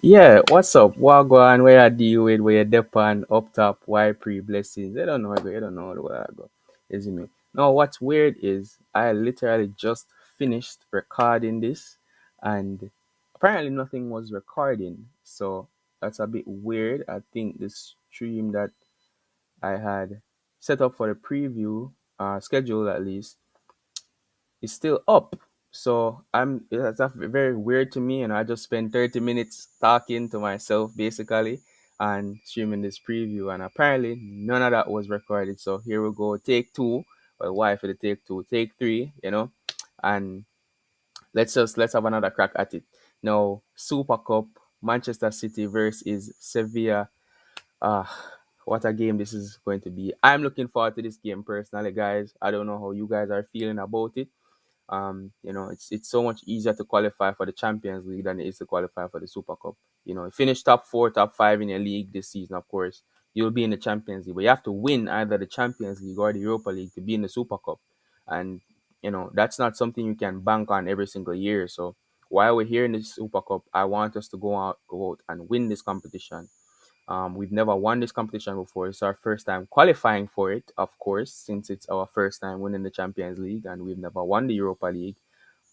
Yeah, what's up? Wagwan, where I deal with where you depend up top, why pre blessings. I don't know, I don't know where I go. Is it me? No, what's weird is I literally just finished recording this and apparently nothing was recording. So that's a bit weird. I think the stream that I had set up for the preview, schedule at least, is still up. So that's very weird to me, and I just spent 30 minutes talking to myself basically and streaming this preview, and apparently none of that was recorded. So here we go, take two. Well, why for the take two, take three, and let's have another crack at it. Now, Super Cup, Manchester City versus Sevilla. Ah, what a game this is going to be. I'm looking forward to this game personally, guys. I don't know how you guys are feeling about it. It's so much easier to qualify for the Champions League than it is to qualify for the Super Cup. Finish top four, top five in your league this season, of course, you'll be in the Champions League. But you have to win either the Champions League or the Europa League to be in the Super Cup. And that's not something you can bank on every single year. So while we're here in the Super Cup, I want us to go out and win this competition. We've never won this competition before. It's our first time qualifying for it, of course, since it's our first time winning the Champions League, and we've never won the Europa League.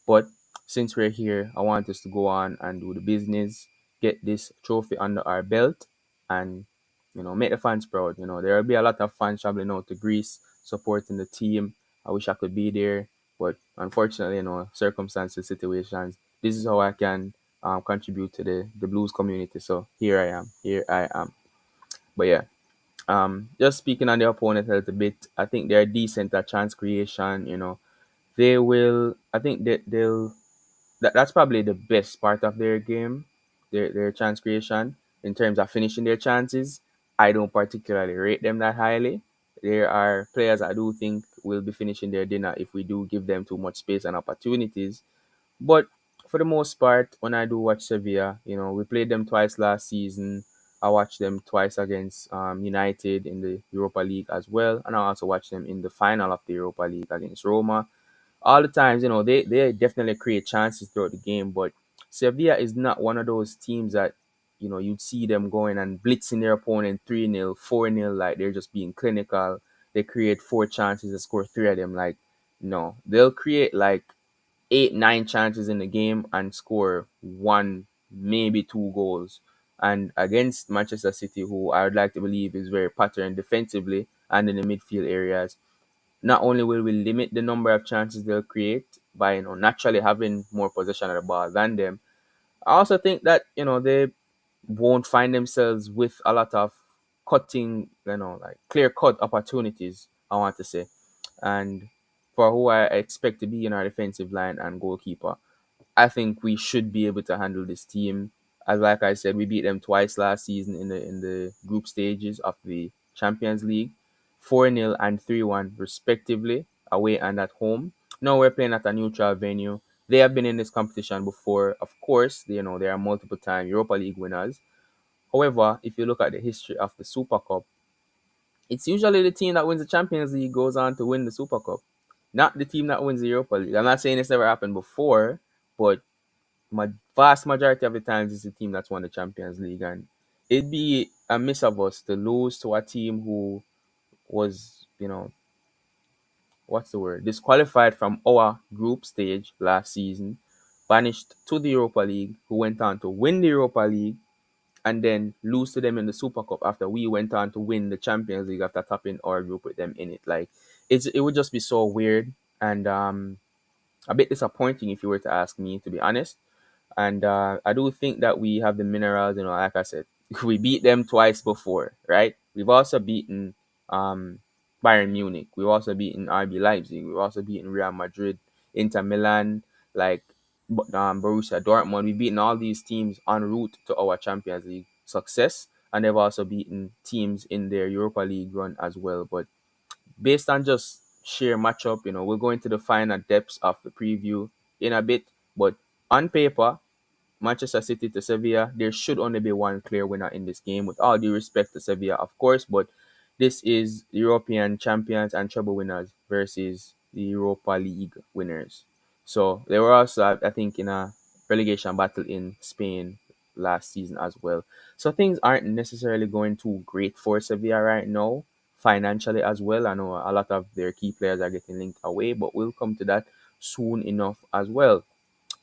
But since we're here, I want us to go on and do the business, get this trophy under our belt, and make the fans proud. There will be a lot of fans traveling out to Greece supporting the team. I wish I could be there, but unfortunately, circumstances, situations. This is how I can contribute to the blues community. So here I am. Here I am. But yeah, just speaking on the opponent a little bit, I think they're decent at chance creation. They will. I think they'll that's probably the best part of their game, their chance creation in terms of finishing their chances. I don't particularly rate them that highly. There are players I do think will be finishing their dinner if we do give them too much space and opportunities. But for the most part, when I do watch Sevilla, we played them twice last season. I watched them twice against United in the Europa League as well, and I also watched them in the final of the Europa League against Roma. All the times, they definitely create chances throughout the game, but Sevilla is not one of those teams that, you'd see them going and blitzing their opponent 3-0, 4-0, like they're just being clinical. They create four chances and score three of them. Like, no, they'll create like eight, nine chances in the game and score one, maybe two goals. And against Manchester City, who I would like to believe is very patterned defensively and in the midfield areas, not only will we limit the number of chances they'll create by naturally having more possession of the ball than them, I also think that they won't find themselves with a lot of cutting, like clear cut opportunities. I want to say, and for who I expect to be in our defensive line and goalkeeper, I think we should be able to handle this team. As like I said, we beat them twice last season in the group stages of the Champions League, 4-0 and 3-1 respectively, away and at home. Now we're playing at a neutral venue. They have been in this competition before. Of course, they are multiple time Europa League winners. However, if you look at the history of the Super Cup, it's usually the team that wins the Champions League goes on to win the Super Cup, not the team that wins the Europa League. I'm not saying it's never happened before, but vast majority of the times it's the team that's won the Champions League, and it'd be a miss of us to lose to a team who was, what's the word, disqualified from our group stage last season, banished to the Europa League, who went on to win the Europa League, and then lose to them in the Super Cup after we went on to win the Champions League after topping our group with them in it. Like, it would just be so weird and a bit disappointing if you were to ask me, to be honest. And I do think that we have the minerals, like I said, we beat them twice before, right? We've also beaten um, Bayern Munich. We've also beaten RB Leipzig. We've also beaten Real Madrid, Inter Milan, like Borussia Dortmund. We've beaten all these teams en route to our Champions League success. And they've also beaten teams in their Europa League run as well. But based on just sheer matchup, we'll go into the finer depths of the preview in a bit. But on paper, Manchester City to Sevilla, there should only be one clear winner in this game, with all due respect to Sevilla, of course. But this is the European champions and treble winners versus the Europa League winners. So they were also, I think, in a relegation battle in Spain last season as well. So things aren't necessarily going too great for Sevilla right now, financially as well. I know a lot of their key players are getting linked away, but we'll come to that soon enough as well.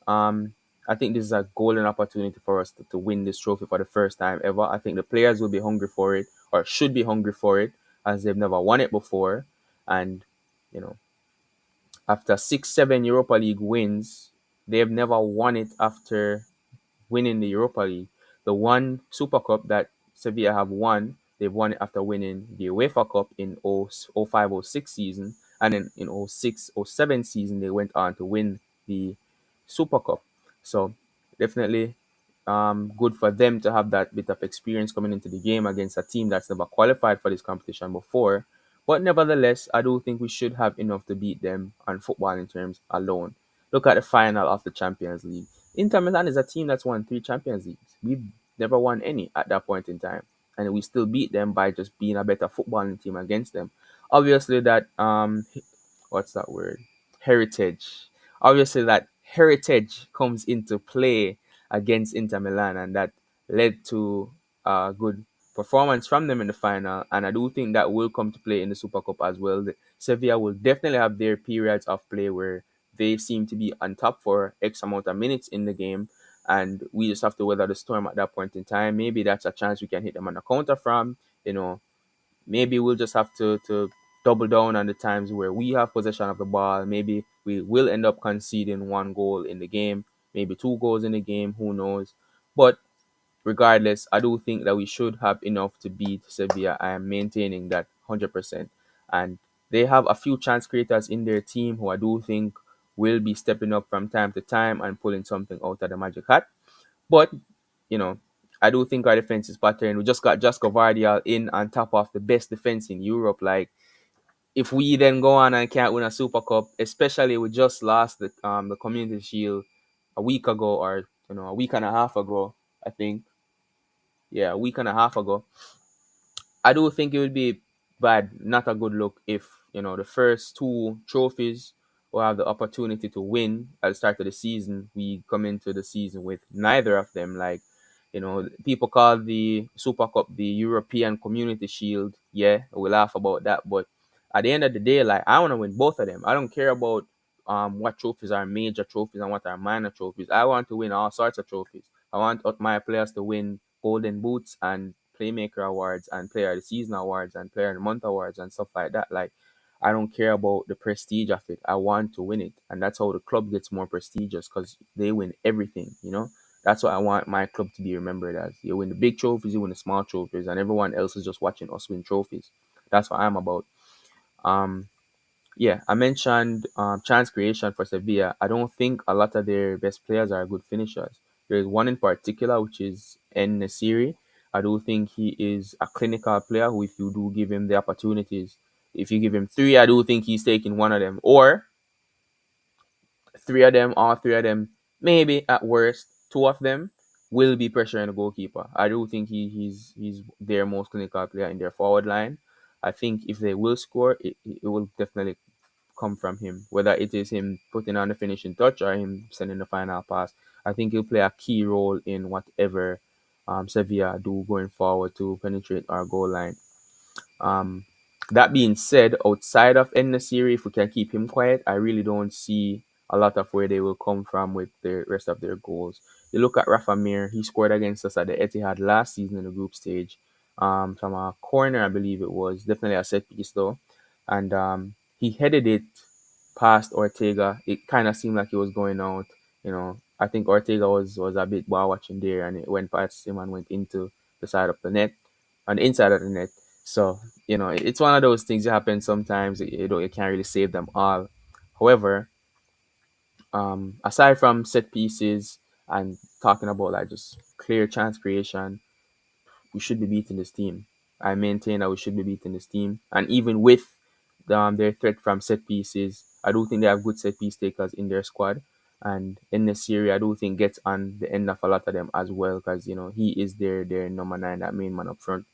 Um, I think this is a golden opportunity for us to win this trophy for the first time ever. I think the players will be hungry for it, or should be hungry for it, as they've never won it before. And, you know, after 6, 7 Europa League wins, they've never won it after winning the Europa League. The one Super Cup that Sevilla have won, they've won it after winning the UEFA Cup in 05-06 season. And then in 06-07 season, they went on to win the Super Cup. So definitely good for them to have that bit of experience coming into the game against a team that's never qualified for this competition before. But nevertheless, I do think we should have enough to beat them on football in terms alone. Look at the final of the Champions League. Inter Milan is a team that's won 3 Champions Leagues. We've never won any at that point in time, and we still beat them by just being a better footballing team against them. Obviously, that what's that word? Heritage. Obviously, that heritage comes into play against Inter Milan, and that led to a good performance from them in the final. And I do think that will come to play in the Super Cup as well. Sevilla will definitely have their periods of play where they seem to be on top for X amount of minutes in the game, and we just have to weather the storm at that point in time. Maybe that's a chance we can hit them on a counter from. You know, maybe we'll just have to double down on the times where we have possession of the ball. Maybe we will end up conceding 1 goal in the game, maybe 2 goals in the game. Who knows? But regardless, I do think that we should have enough to beat Sevilla. I am maintaining that 100%. And they have a few chance creators in their team who I do think will be stepping up from time to time and pulling something out of the magic hat. But, you know, I do think our defense is pattern. We just got Josko Vardial in on top of the best defense in Europe. Like, if we then go on and can't win a Super Cup, especially we just lost the Community Shield a week ago, or a week and a half ago, I think. Yeah, a week and a half ago. I do think it would be bad, not a good look, if the first 2 trophies will have the opportunity to win at the start of the season. We come into the season with neither of them. Like, people call the Super Cup the European Community Shield. Yeah, we laugh about that, but at the end of the day, like, I want to win both of them. I don't care about what trophies are major trophies and what are minor trophies. I want to win all sorts of trophies. I want my players to win Golden Boots and Playmaker Awards and Player of the Season Awards and Player of the Month Awards and stuff like that. Like, I don't care about the prestige of it. I want to win it. And that's how the club gets more prestigious, because they win everything. That's what I want my club to be remembered as. You win the big trophies, you win the small trophies, and everyone else is just watching us win trophies. That's what I'm about. Um, yeah, I mentioned chance creation for Sevilla. I don't think a lot of their best players are good finishers. There's one in particular, which is En Nesiri. I do think he is a clinical player who, if you do give him the opportunities, if you give him three, I do think he's taking one of them. Or three of them, all three of them, maybe at worst, two of them will be pressuring the goalkeeper. I do think he's their most clinical player in their forward line. I think if they will score, it will definitely come from him, whether it is him putting on the finishing touch or him sending the final pass. I think he'll play a key role in whatever Sevilla do going forward to penetrate our goal line. Um, that being said, outside of En Nasiri, if we can keep him quiet, I really don't see a lot of where they will come from with the rest of their goals. You look at Rafa Mir, he scored against us at the Etihad last season in the group stage, from a corner, I believe it was, definitely a set piece though, and he headed it past Ortega. It kind of seemed like it was going out. I think Ortega was a bit ball watching there, and it went past him and went into the side of the net, on the inside of the net. So, it's one of those things that happen sometimes. You can't really save them all. However, aside from set pieces and talking about like just clear chance creation, we should be beating this team. I maintain that we should be beating this team. And even with their threat from set pieces, I do think they have good set piece takers in their squad. And in the series, I do think gets on the end of a lot of them as well, because he is their number 9, that main man up front.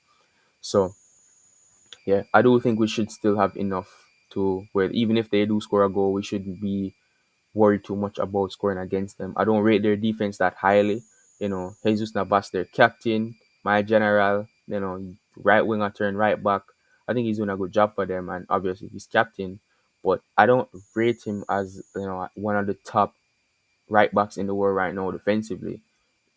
So yeah, I do think we should still have enough to where even if they do score a goal, we shouldn't be worried too much about scoring against them. I don't rate their defense that highly. Jesus Navas, their captain, my general, right winger turn right back. I think he's doing a good job for them, and obviously he's captain. But I don't rate him as one of the top right backs in the world right now defensively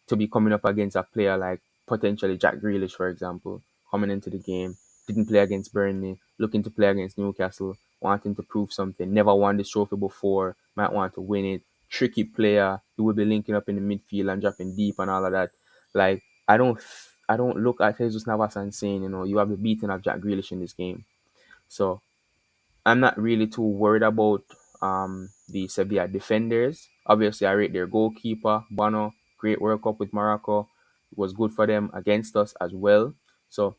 to be coming up against a player like potentially Jack Grealish, for example, coming into the game, didn't play against Burnley, looking to play against Newcastle, wanting to prove something, never won this trophy before, might want to win it. Tricky player, he will be linking up in the midfield and dropping deep and all of that. Like I don't look at Jesus Navas and saying, you have the beating of Jack Grealish in this game. So I'm not really too worried about the Sevilla defenders. Obviously, I rate their goalkeeper, Bono. Great World Cup with Morocco. It was good for them against us as well. So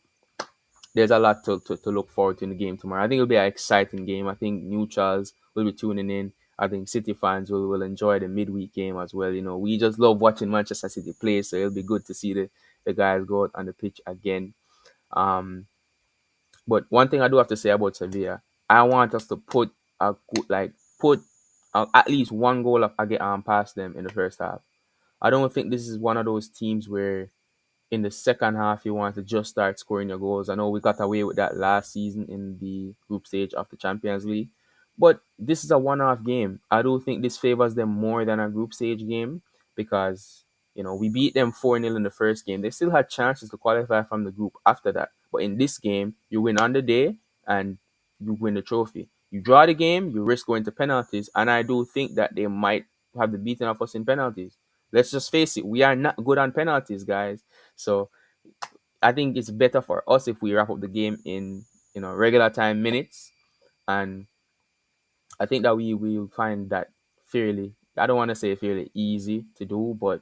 there's a lot to look forward to in the game tomorrow. I think it'll be an exciting game. I think neutrals will be tuning in. I think City fans will enjoy the midweek game as well. We just love watching Manchester City play, so it'll be good to see the guys go out on the pitch again. Um, but one thing I do have to say about Sevilla, I want us to put put at least one goal up again past them in the first half. I don't think this is one of those teams where in the second half you want to just start scoring your goals. I know we got away with that last season in the group stage of the Champions League, but this is a one-off game. I do think this favors them more than a group stage game because we beat them 4-0 in the first game. They still had chances to qualify from the group after that. But in this game, you win on the day and you win the trophy. You draw the game, you risk going to penalties, and I do think that they might have the beating of us in penalties. Let's just face it, we are not good on penalties, guys. So I think it's better for us if we wrap up the game in regular time minutes, and I think that we will find that fairly. I don't want to say fairly easy to do, but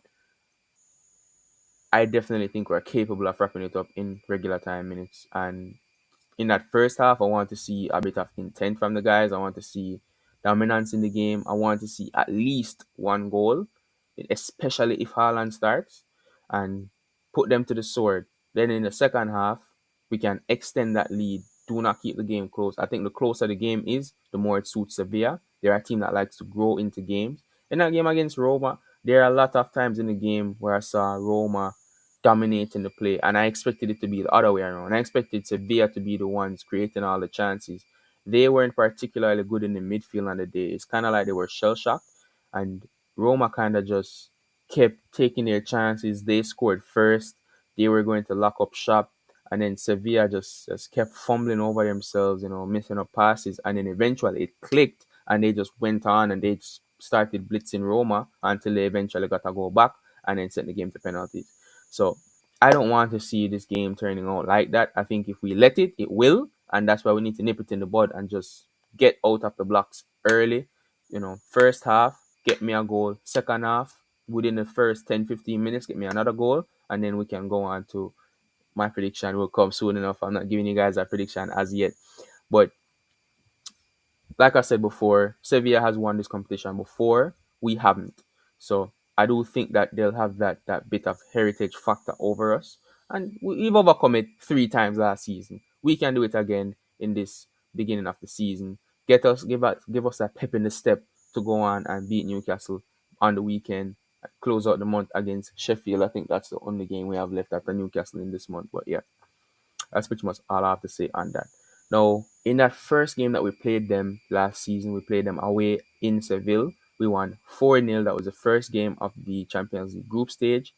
I definitely think we're capable of wrapping it up in regular time minutes. And in that first half, I want to see a bit of intent from the guys. I want to see dominance in the game. I want to see at least one goal, especially if Haaland starts, and put them to the sword. Then in the second half, we can extend that lead. Do not keep the game close. I think the closer the game is, the more it suits Sevilla. They're a team that likes to grow into games. In that game against Roma, there are a lot of times in the game where I saw Roma dominating the play, and I expected it to be the other way around. I expected Sevilla to be the ones creating all the chances. They weren't particularly good in the midfield on the day. It's kind of like they were shell shocked, and Roma kind of just kept taking their chances. They scored first. They were going to lock up shop, and then Sevilla just kept fumbling over themselves, missing up passes, and then eventually it clicked, and they just went on and they just started blitzing Roma until they eventually got to go back and then sent the game to penalties. So I don't want to see this game turning out like that. I think if we let it, it will. And that's why we need to nip it in the bud and just get out of the blocks early. First half, get me a goal. Second half, within the first 10, 15 minutes, get me another goal. And then we can go on to my prediction will come soon enough. I'm not giving you guys a prediction as yet. But like I said before, Sevilla has won this competition before. We haven't. So I do think that they'll have that bit of heritage factor over us. And we've overcome it 3 times last season. We can do it again in this beginning of the season. Give us that pep in the step to go on and beat Newcastle on the weekend. Close out the month against Sheffield. I think that's the only game we have left after Newcastle in this month. But yeah, that's pretty much all I have to say on that. Now, in that first game that we played them last season, we played them away in Seville. We won 4-0. That was the first game of the Champions League group stage.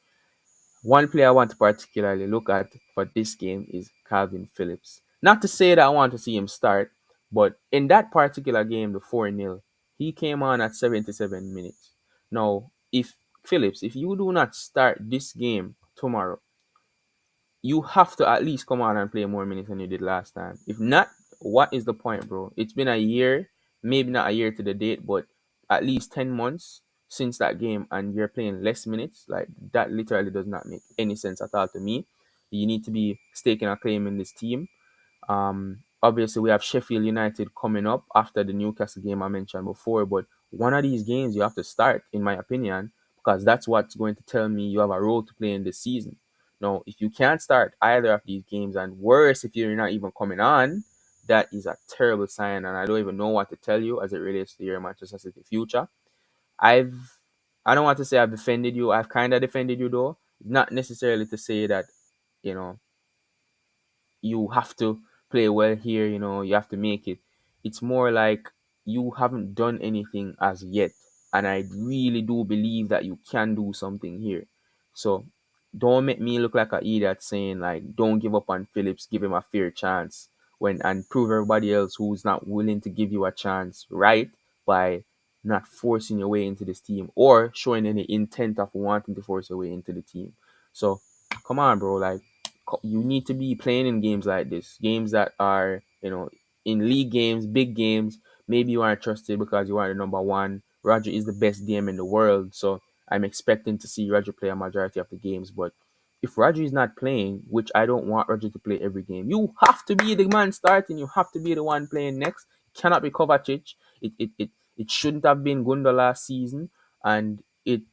One player I want to particularly look at for this game is Calvin Phillips. Not to say that I want to see him start, but in that particular game, the 4-0, he came on at 77 minutes. Now, if you do not start this game tomorrow, you have to at least come on and play more minutes than you did last time. If not, what is the point, bro? It's been a year, maybe not a year to the date, but at least 10 months since that game, and you're playing less minutes. Like, that literally does not make any sense at all to me. You need to be staking a claim in this team. Obviously, we have Sheffield United coming up after the Newcastle game I mentioned before, but one of these games you have to start, in my opinion, because that's what's going to tell me you have a role to play in this season. Now, if you can't start either of these games, and worse, if you're not even coming on, that is a terrible sign, and I don't even know what to tell you as it relates to your Manchester City future. I've I don't want to say I've defended you. I've kind of defended you though. Not necessarily to say that you know you have to play well here, you have to make it. It's more like you haven't done anything as yet. And I really do believe that you can do something here. So don't make me look like an idiot saying like don't give up on Phillips, give him a fair chance when and prove everybody else who's not willing to give you a chance right by not forcing your way into this team or showing any intent of wanting to force your way into the team. So come on, bro. Like you need to be playing in games like this, games that are, in league games, big games. Maybe you aren't trusted because you are the number one. Roger is the best DM in the world, so I'm expecting to see Roger play a majority of the games. But if Roger is not playing, which I don't want Roger to play every game, you have to be the man starting. You have to be the one playing next. It cannot be Kovacic. It shouldn't have been Gunda last season, and it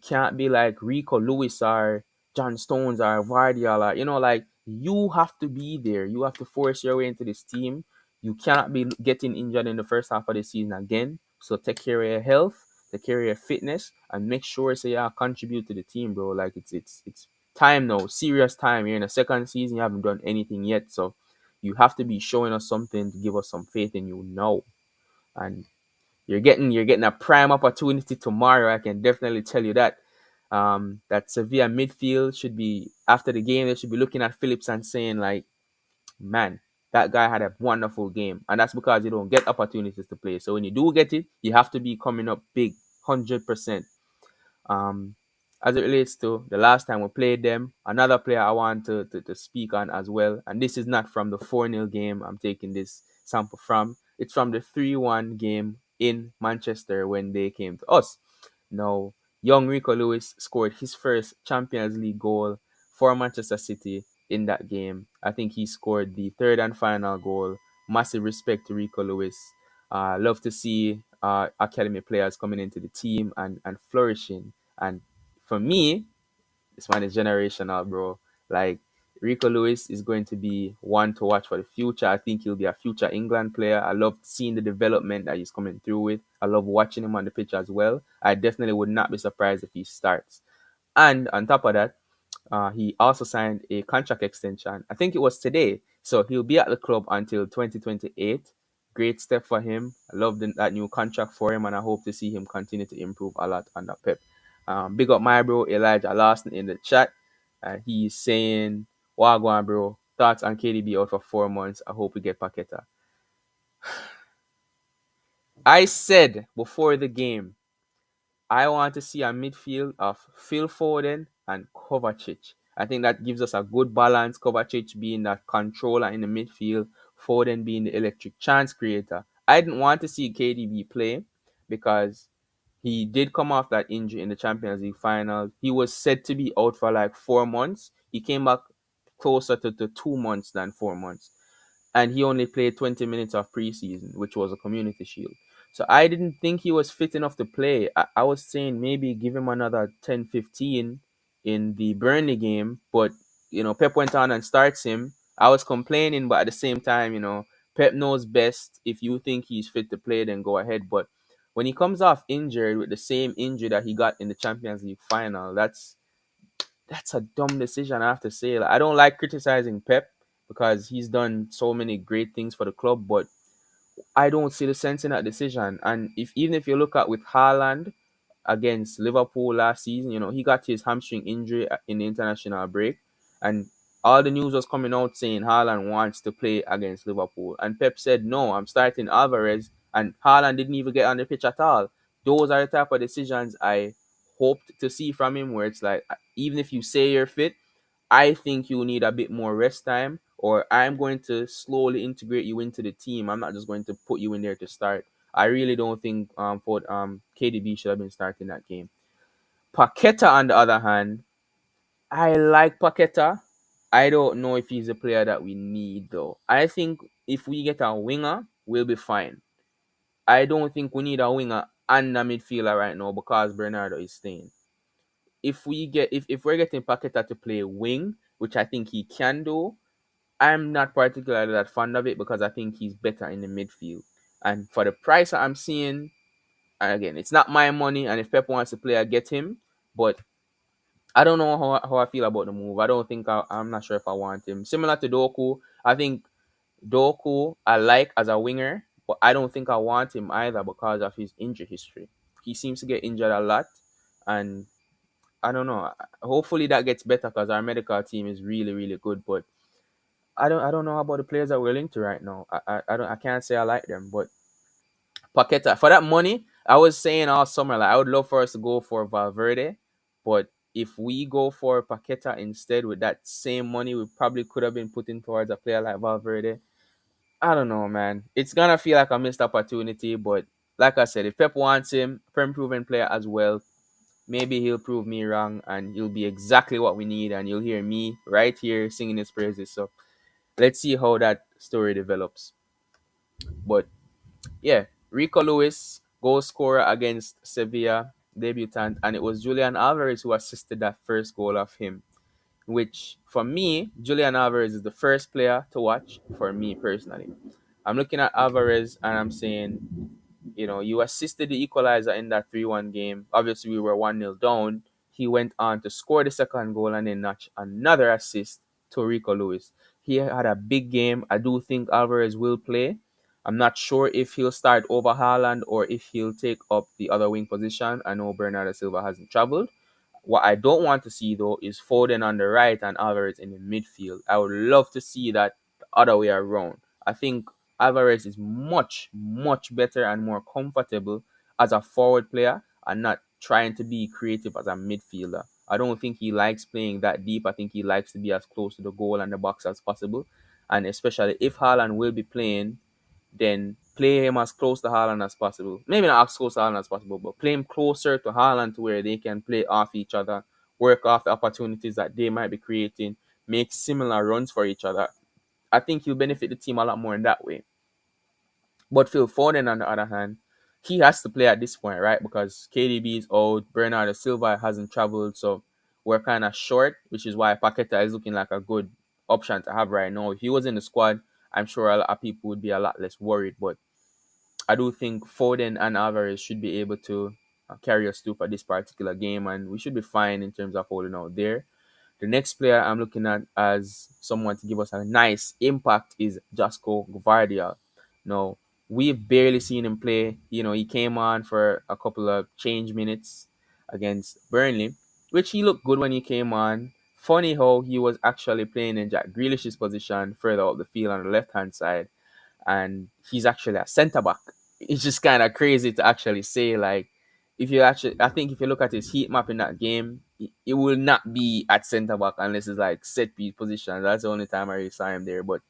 can't be like Rico Lewis or John Stones or Vardy, like you have to be there. You have to force your way into this team. You cannot be getting injured in the first half of the season again. So take care of your health, take care of your fitness, and make sure so you contribute to the team, bro. Like it's time now, serious time. You're in the second season, you haven't done anything yet, so you have to be showing us something to give us some faith in you now. And you're getting a prime opportunity tomorrow. I can definitely tell you that. That Sevilla midfield should be after the game. They should be looking at Phillips and saying like, "Man, that guy had a wonderful game," and that's because you don't get opportunities to play. So when you do get it, you have to be coming up big, 100%. Um, as it relates to the last time we played them, another player I want to speak on as well, and this is not from the 4-0 game I'm taking this sample from. It's from the 3-1 game in Manchester when they came to us. Now, young Rico Lewis scored his first Champions League goal for Manchester City in that game. I think he scored the third and final goal. Massive respect to Rico Lewis. Love to see academy players coming into the team and flourishing. And for me, this man is generational, bro. Like Rico Lewis is going to be one to watch for the future. I think he'll be a future England player. I love seeing the development that he's coming through with. I love watching him on the pitch as well. I definitely would not be surprised if he starts. And on top of that, he also signed a contract extension. I think it was today. So he'll be at the club until 2028. Great step for him. I love that new contract for him, and I hope to see him continue to improve a lot under Pep. Big up my bro Elijah Lawson in the chat. He's saying, Wagwan, bro. Thoughts on KDB out for 4 months. I hope we get Paqueta. I said before the game, I want to see a midfield of Phil Foden and Kovacic. I think that gives us a good balance. Kovacic being that controller in the midfield, Foden being the electric chance creator. I didn't want to see KDB play because he did come off that injury in the Champions League final. He was said to be out for like 4 months. He came back closer to 2 months than 4 months, and he only played 20 minutes of preseason, which was a community shield. So I didn't think he was fit enough to play. I was saying maybe give him another 10, 15 in the Burnley game, but Pep went on and starts him. I was complaining, but at the same time, Pep knows best. If you think he's fit to play, then go ahead. But when he comes off injured with the same injury that he got in the Champions League final, that's a dumb decision, I have to say. Like, I don't like criticizing Pep because he's done so many great things for the club, but I don't see the sense in that decision. And even if you look at with Haaland against Liverpool last season, he got his hamstring injury in the international break, and all the news was coming out saying Haaland wants to play against Liverpool, and Pep said no, I'm starting Alvarez, and Haaland didn't even get on the pitch at all. Those are the type of decisions I hoped to see from him, where it's like even if you say you're fit, I think you need a bit more rest time, or I'm going to slowly integrate you into the team. I'm not just going to put you in there to start. I really don't think for KDB should have been starting that game. Paqueta, on the other hand, I like Paqueta. I don't know if he's a player that we need though. I think if we get a winger, we'll be fine. I don't think we need a winger and a midfielder right now because Bernardo is staying. If we're getting Paqueta to play wing, which I think he can do, I'm not particularly that fond of it because I think he's better in the midfield. And for the price I'm seeing, And again, it's not my money, and if Pep wants to play, I get him. But I don't know how I feel about the move. I don't think I'm not sure if I want him. Similar to Doku, I think Doku I like as a winger, but I don't think I want him either because of his injury history. He seems to get injured a lot, and I don't know. Hopefully that gets better because our medical team is really really good. But I don't know about the players that we're linked to right now. I can't say I like them, but Paqueta for that money, I was saying all summer like I would love for us to go for Valverde, but if we go for Paqueta instead with that same money, we probably could have been putting towards a player like Valverde. I don't know, man. It's gonna feel like a missed opportunity, but like I said, if Pep wants him, proven player as well, maybe he'll prove me wrong and he'll be exactly what we need, and you'll hear me right here singing his praises. So let's see how that story develops. But yeah, Rico Lewis, goal scorer against Sevilla, debutant, and it was Julian Alvarez who assisted that first goal of him. Which for me, Julian Alvarez is the first player to watch for me personally. I'm looking at Alvarez and I'm saying, you assisted the equalizer in that 3-1 game. Obviously, we were 1-0 down. He went on to score the second goal and then notch another assist to Rico Lewis. He had a big game. I do think Alvarez will play. I'm not sure if he'll start over Haaland or if he'll take up the other wing position. I know Bernardo Silva hasn't traveled. What I don't want to see though is Foden on the right and Alvarez in the midfield. I would love to see that the other way around. I think Alvarez is much, much better and more comfortable as a forward player and not trying to be creative as a midfielder. I don't think he likes playing that deep. I think he likes to be as close to the goal and the box as possible. And especially if Haaland will be playing, then play him as close to Haaland as possible. Maybe not as close to Haaland as possible, but play him closer to Haaland to where they can play off each other, work off the opportunities that they might be creating, make similar runs for each other. I think he'll benefit the team a lot more in that way. But Phil Foden, on the other hand, he has to play at this point, right? Because KDB is old, Bernardo Silva hasn't traveled, so we're kind of short, which is why Paqueta is looking like a good option to have right now. If he was in the squad, I'm sure a lot of people would be a lot less worried. But I do think Foden and Alvarez should be able to carry us through for this particular game, and we should be fine in terms of holding out there. The next player I'm looking at as someone to give us a nice impact is Josko Gvardiol. Now, we've barely seen him play. He came on for a couple of change minutes against Burnley, which he looked good when he came on. Funny how he was actually playing in Jack Grealish's position further up the field on the left hand side, and he's actually a centre back. It's just kind of crazy to actually say, like, I think if you look at his heat map in that game, it will not be at centre back unless it's like set piece position. That's the only time I really saw him there. But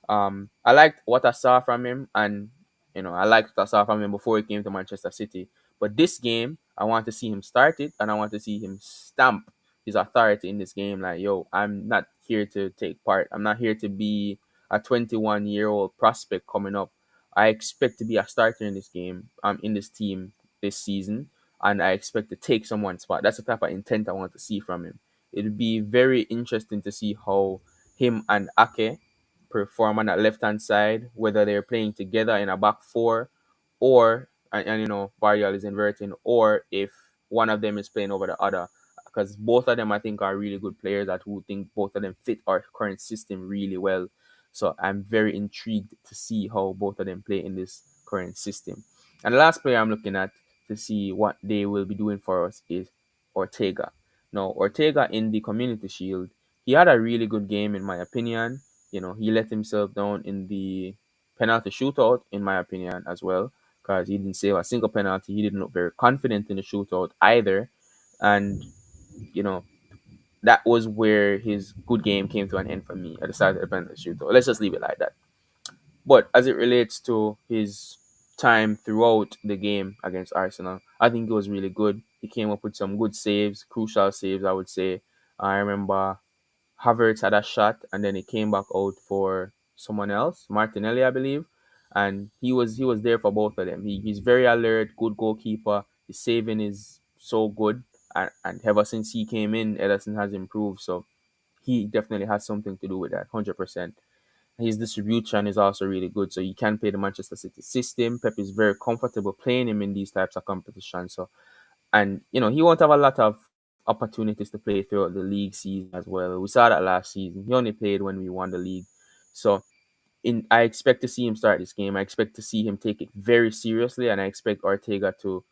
I liked what I saw from him, and I liked what I saw from him before he came to Manchester City. But this game, I want to see him start it, and I want to see him stamp his authority in this game. Like, yo, I'm not here to take part. I'm not here to be a 21-year-old prospect coming up. I expect to be a starter in this game. I'm in this team this season, and I expect to take someone's spot. That's the type of intent I want to see from him. It'll be very interesting to see how him and Ake perform on that left hand side, whether they're playing together in a back four, or Barrial is inverting, or if one of them is playing over the other. Because both of them, I think, are really good players. I do think both of them fit our current system really well. So I'm very intrigued to see how both of them play in this current system. And the last player I'm looking at to see what they will be doing for us is Ortega. Now, Ortega in the Community Shield, he had a really good game in my opinion. He let himself down in the penalty shootout, in my opinion, as well, because he didn't save a single penalty. He didn't look very confident in the shootout either. And, you know, that was where his good game came to an end for me at the start of the penalty shootout. Let's just leave it like that. But as it relates to his time throughout the game against Arsenal, I think it was really good. He came up with some good saves, crucial saves, I would say. I remember Havertz had a shot, and then he came back out for someone else, Martinelli, I believe, and he was there for both of them. He's very alert, good goalkeeper. His saving is so good, and ever since he came in, Ederson has improved. So he definitely has something to do with that, 100%. His distribution is also really good, so you can play the Manchester City system. Pep is very comfortable playing him in these types of competitions. So, and he won't have a lot of opportunities to play throughout the league season as well. We saw that last season. He only played when we won the league. So, I expect to see him start this game. I expect to see him take it very seriously, and I expect Ortega to,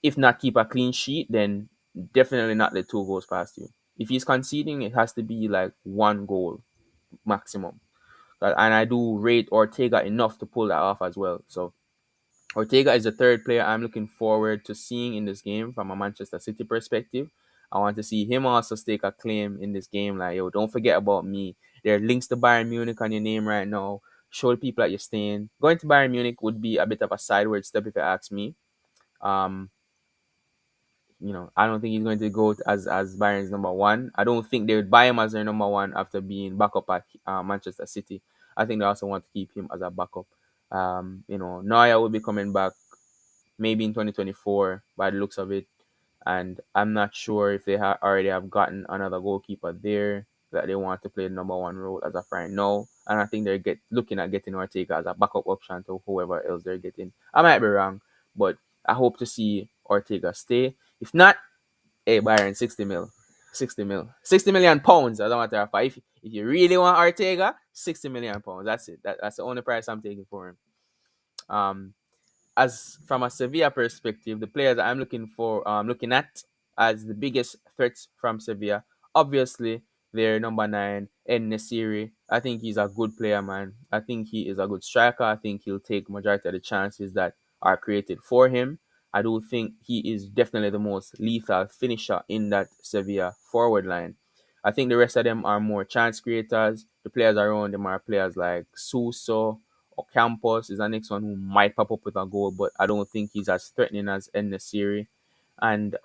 if not keep a clean sheet, then definitely not let two goals past you. If he's conceding, it has to be like one goal maximum. And I do rate Ortega enough to pull that off as well. So Ortega is the third player I'm looking forward to seeing in this game from a Manchester City perspective. I want to see him also stake a claim in this game. Like, yo, don't forget about me. There are links to Bayern Munich on your name right now. Show the people that you're staying. Going to Bayern Munich would be a bit of a sideward step if you ask me. Um, I don't think he's going to go as Bayern's number one. I don't think they would buy him as their number one after being backup at Manchester City. I think they also want to keep him as a backup. Neuer will be coming back maybe in 2024 by the looks of it. And I'm not sure if they already have gotten another goalkeeper there that they want to play the number one role as of right now. And I think they're looking at getting Ortega as a backup option to whoever else they're getting. I might be wrong, but I hope to see Ortega stay. If not, hey Byron, 60 mil. 60 mil. 60 million pounds. I don't want to have five. If you really want Ortega, 60 million pounds. That's it. That's the only price I'm taking for him. Um, as from a Sevilla perspective, the players I'm looking at as the biggest threats from Sevilla, obviously their number nine, En Nesiri. I think he's a good player, man. I think he is a good striker. I think he'll take majority of the chances that are created for him. I do think he is definitely the most lethal finisher in that Sevilla forward line. I think the rest of them are more chance creators. The players around them are players like Suso, or Campos is the next one who might pop up with a goal, but I don't think he's as threatening as En Nesiri. And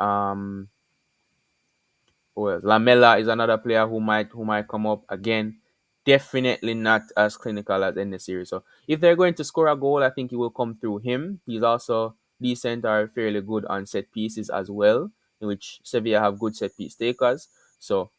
Lamela is another player who might come up again. Definitely not as clinical as En Nesiri. So if they're going to score a goal, I think it will come through him. He's also decent or fairly good on set pieces as well, in which Sevilla have good set piece takers. So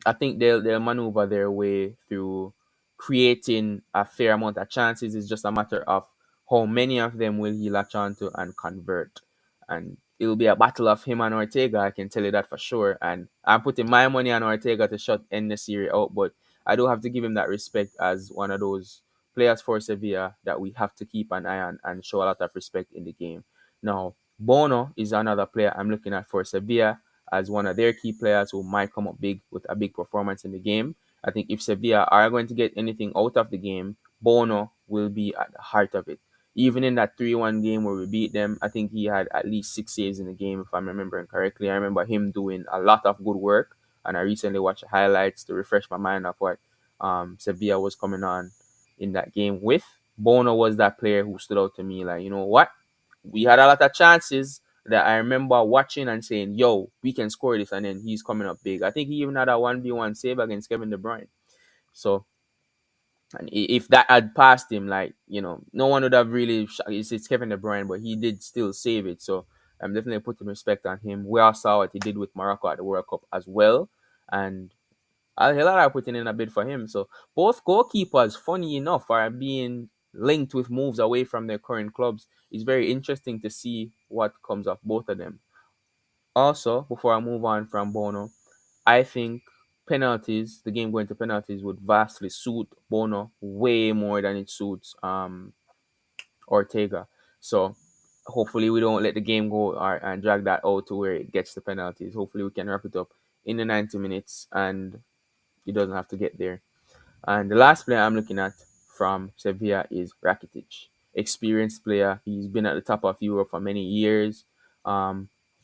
I think they'll maneuver their way through creating a fair amount of chances. It's just a matter of how many of them will he latch onto and convert. And it will be a battle of him and Ortega, I can tell you that for sure. And I'm putting my money on Ortega to shut Serie out, but I do have to give him that respect as one of those players for Sevilla that we have to keep an eye on and show a lot of respect in the game. Now, Bono is another player I'm looking at for Sevilla as one of their key players who might come up big with a big performance in the game. I think if Sevilla are going to get anything out of the game, Bono will be at the heart of it. Even in that 3-1 game where we beat them, I think he had at least 6 saves in the game, if I'm remembering correctly. I remember him doing a lot of good work, and I recently watched highlights to refresh my mind of what Sevilla was coming on in that game with. Bono was that player who stood out to me like, you know what? We had a lot of chances that I remember watching and saying, yo, we can score this. And then he's coming up big. I think he even had a 1v1 save against Kevin De Bruyne. So, and if that had passed him, like, no one would have really, it's Kevin De Bruyne, but he did still save it. So, I'm definitely putting respect on him. We all saw what he did with Morocco at the World Cup as well. And Al Hilal are putting in a bid for him. So both goalkeepers, funny enough, are being linked with moves away from their current clubs. It's very interesting to see what comes of both of them. Also, before I move on from Bono, I think the game going to penalties would vastly suit Bono way more than it suits Ortega. So hopefully we don't let the game go and drag that out to where it gets the penalties. Hopefully we can wrap it up in the 90 minutes and it doesn't have to get there. And the last player I'm looking at from Sevilla is Rakitic. Experienced player. He's been at the top of Europe for many years.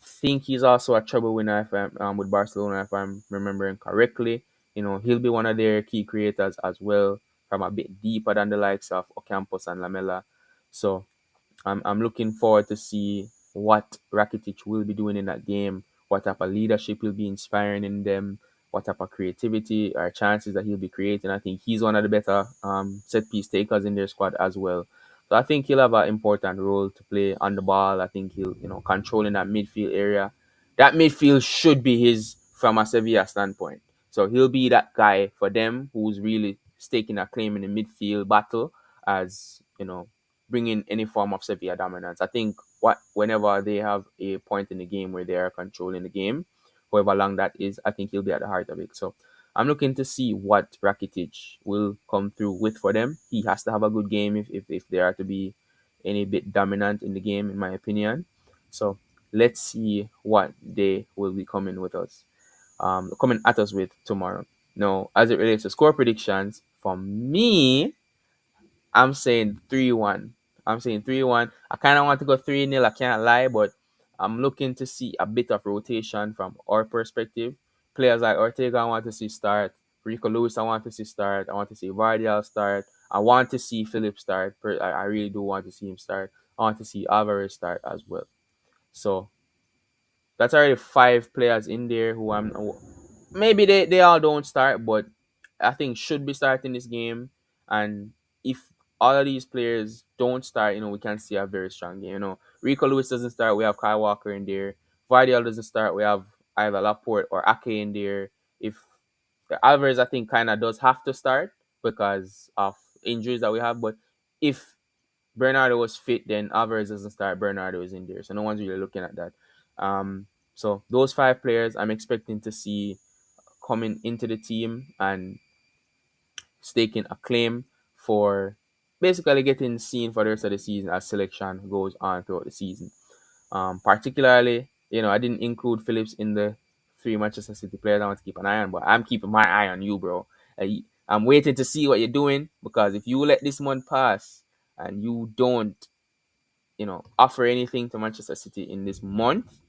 Think he's also a trouble winner if with Barcelona, if I'm remembering correctly. He'll be one of their key creators as well, from a bit deeper than the likes of Ocampos and Lamela. So I'm looking forward to see what Rakitic will be doing in that game, what type of leadership he'll be inspiring in them, what type of creativity or chances that he'll be creating. I think he's one of the better set piece takers in their squad as well. So I think he'll have an important role to play on the ball. I think he'll, controlling that midfield area. That midfield should be his from a Sevilla standpoint. So he'll be that guy for them who's really staking a claim in the midfield battle as bringing any form of Sevilla dominance. I think whenever they have a point in the game where they are controlling the game, however long that is, I think he'll be at the heart of it. So I'm looking to see what Rakitic will come through with for them. He has to have a good game if they are to be any bit dominant in the game, in my opinion. So let's see what they will be coming at us with tomorrow. Now, as it relates to score predictions, for me, I'm saying 3-1. I'm saying 3-1. I kind of want to go 3-0, I can't lie, but I'm looking to see a bit of rotation from our perspective. Players like Ortega, I want to see start. Rico Lewis, I want to see start. I want to see Vardial start. I want to see Philip start. I really do want to see him start. I want to see Alvarez start as well. So that's already five players in there who maybe they all don't start, but I think should be starting this game. And if all of these players don't start, we can see a very strong game. Rico Lewis doesn't start, we have Kyle Walker in there. Vardial doesn't start, we have either Laporte or Ake in there. If Alvarez, I think, kind of does have to start because of injuries that we have. But if Bernardo was fit, then Alvarez doesn't start. Bernardo is in there, so no one's really looking at that. So those five players, I'm expecting to see coming into the team and staking a claim for basically getting seen for the rest of the season as selection goes on throughout the season. Particularly, I didn't include Phillips in the three Manchester City players I want to keep an eye on, but I'm keeping my eye on you, bro. I'm waiting to see what you're doing because if you let this month pass and you don't, offer anything to Manchester City in this month,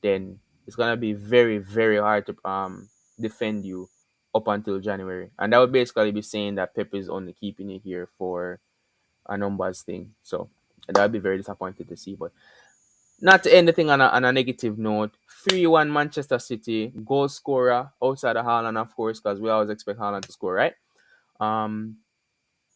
then it's gonna be very, very hard to defend you up until January. And that would basically be saying that Pep is only keeping you here for a numbers thing. So that would be very disappointed to see. But not to end the thing on a negative note, 3-1 Manchester City, goal scorer outside of Haaland, of course, because we always expect Haaland to score, right? Um,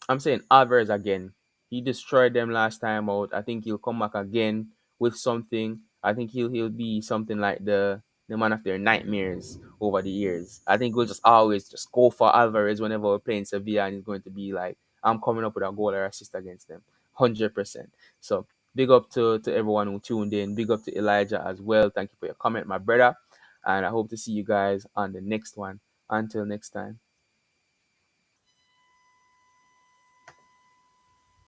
I'm saying Alvarez again. He destroyed them last time out. I think he'll come back again with something. I think he'll be something like the man of their nightmares over the years. I think we'll just always just go for Alvarez whenever we're playing Sevilla, and he's going to be like, I'm coming up with a goal or assist against them, 100%. So big up to everyone who tuned in. Big up to Elijah as well. Thank you for your comment, my brother, and I hope to see you guys on the next one. Until next time.